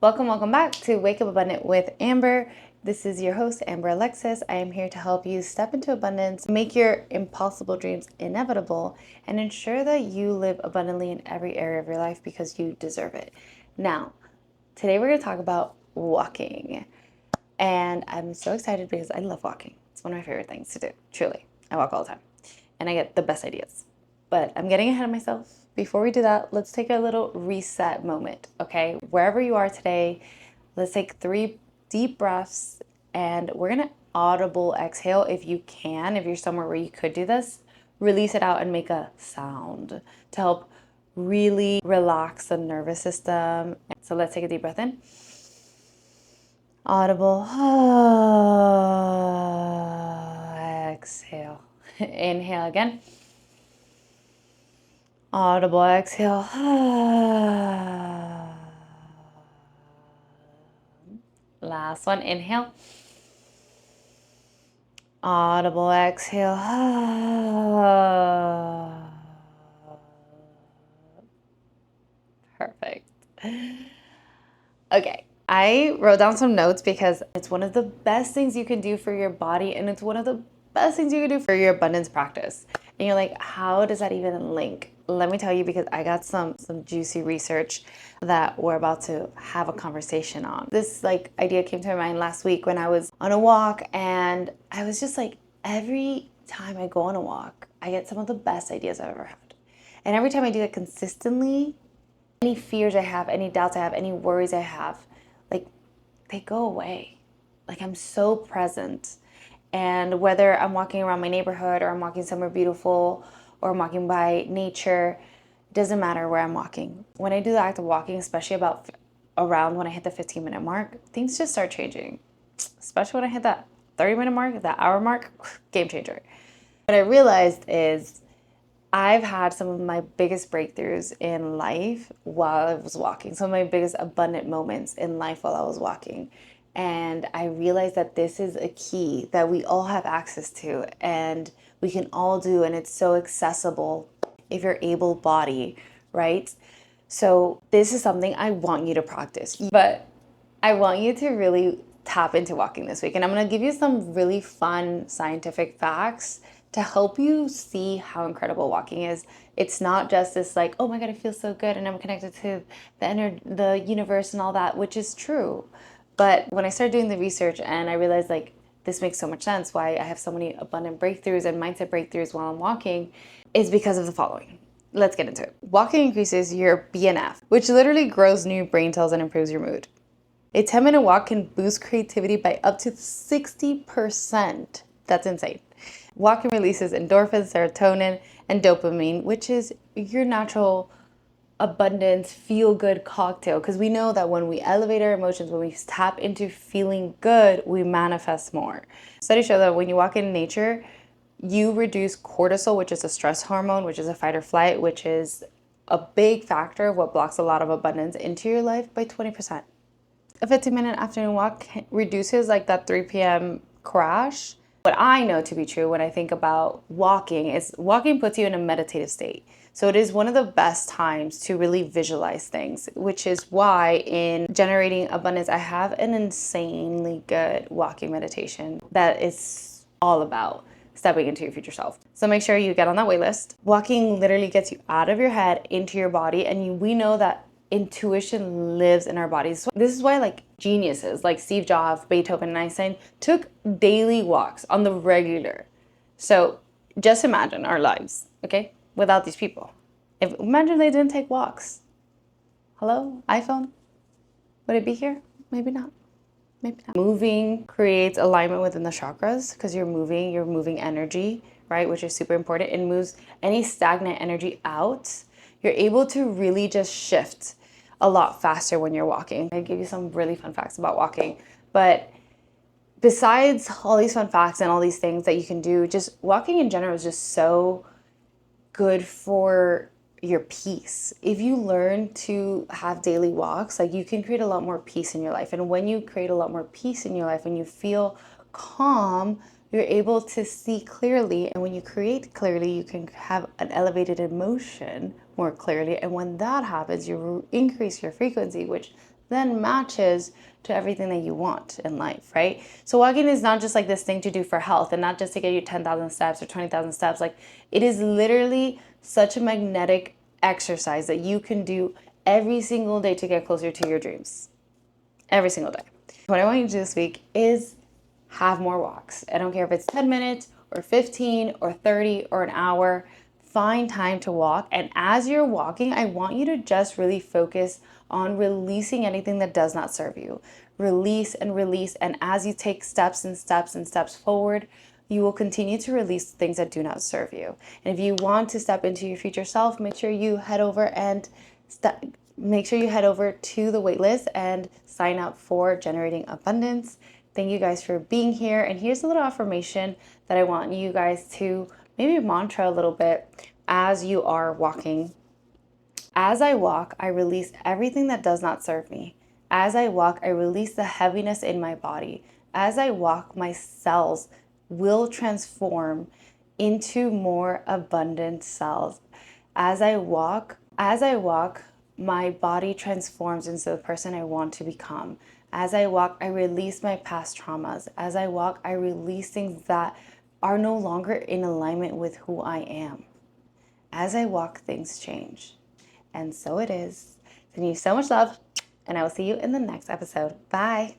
Welcome back to Wake Up Abundant with Amber. This is your host, Amber Alexis. I am here to help you step into abundance, make your impossible dreams inevitable, and ensure that you live abundantly in every area of your life because you deserve it. Now, today we're going to talk about walking. And I'm so excited because I love walking. It's one of my favorite things to do, truly. I walk all the time and I get the best ideas. But I'm getting ahead of myself. Before we do that, let's take a little reset moment, okay? Wherever you are today, let's take 3 deep breaths and we're gonna audible exhale if you can. If you're somewhere where you could do this, release it out and make a sound to help really relax the nervous system. So let's take a deep breath in. Audible. Exhale. Inhale again. Audible exhale. Last one. Inhale. Audible exhale. Perfect. Okay. I wrote down some notes because it's one of the best things you can do for your body, and it's one of the best things you can do for your abundance practice. And you're like, how does that even link? Let me tell you, because I got some juicy research that we're about to have a conversation on. This idea came to my mind last week when I was on a walk, and I was just like, every time I go on a walk, I get some of the best ideas I've ever had. And every time I do that consistently, any fears I have, any doubts I have, any worries I have, they go away. I'm so present. And whether I'm walking around my neighborhood or I'm walking somewhere beautiful or I'm walking by nature, it doesn't matter where I'm walking. When I do the act of walking, especially around when I hit the 15-minute mark, things just start changing. Especially when I hit that 30-minute mark, that hour mark, game changer. What I realized is I've had some of my biggest breakthroughs in life while I was walking, some of my biggest abundant moments in life while I was walking. And I realized that this is a key that we all have access to and we can all do, and it's so accessible if you're able-bodied, right? So this is something I want you to practice, but I want you to really tap into walking this week. And I'm going to give you some really fun scientific facts to help you see how incredible walking is. It's not just this oh my God, I feel so good and I'm connected to the universe and all that, which is true. But when I started doing the research and I realized this makes so much sense why I have so many abundant breakthroughs and mindset breakthroughs while I'm walking, is because of the following. Let's get into it. Walking increases your BDNF, which literally grows new brain cells and improves your mood. A 10-minute walk can boost creativity by up to 60%. That's insane. Walking releases endorphins, serotonin, and dopamine, which is your natural abundance, feel-good cocktail. Because we know that when we elevate our emotions, when we tap into feeling good, we manifest more. Studies show that when you walk in nature, you reduce cortisol, which is a stress hormone, which is a fight or flight, which is a big factor of what blocks a lot of abundance into your life, by 20%. A 15-minute afternoon walk reduces that 3 p.m. crash. What I know to be true when I think about walking is walking puts you in a meditative state. So it is one of the best times to really visualize things, which is why in generating abundance, I have an insanely good walking meditation that is all about stepping into your future self. So make sure you get on that wait list. Walking literally gets you out of your head into your body, and we know that intuition lives in our bodies. This is why geniuses like Steve Jobs, Beethoven, and Einstein took daily walks on the regular. So just imagine our lives, okay, without these people. Imagine they didn't take walks. Hello, iPhone? Would it be here? Maybe not. Maybe not. Moving creates alignment within the chakras because you're moving energy, right, which is super important. It moves any stagnant energy out. You're able to really just shift a lot faster when you're walking. I give you some really fun facts about walking, but besides all these fun facts and all these things that you can do, just walking in general is just so good for your peace. If you learn to have daily walks, you can create a lot more peace in your life. And when you create a lot more peace in your life, when you feel calm, you're able to see clearly. And when you create clearly, you can have an elevated emotion more clearly. And when that happens, you increase your frequency, which then matches to everything that you want in life, right? So walking is not just like this thing to do for health and not just to get you 10,000 steps or 20,000 steps. Like, it is literally such a magnetic exercise that you can do every single day to get closer to your dreams. Every single day. What I want you to do this week is have more walks. I don't care if it's 10 minutes or 15 or 30 or an hour. Find time to walk. And as you're walking, I want you to just really focus on releasing anything that does not serve you. Release and release. And as you take steps and steps and steps forward, you will continue to release things that do not serve you. And if you want to step into your future self, make sure you head over to the waitlist and sign up for Generating Abundance. Thank you guys for being here. And here's a little affirmation that I want you guys to maybe mantra a little bit as you are walking. As I walk, I release everything that does not serve me. As I walk, I release the heaviness in my body. As I walk, my cells will transform into more abundant cells. As I walk, my body transforms into the person I want to become. As I walk, I release my past traumas. As I walk, I release things that are no longer in alignment with who I am. As I walk, things change. And so it is. Sending you so much love, and I will see you in the next episode. Bye.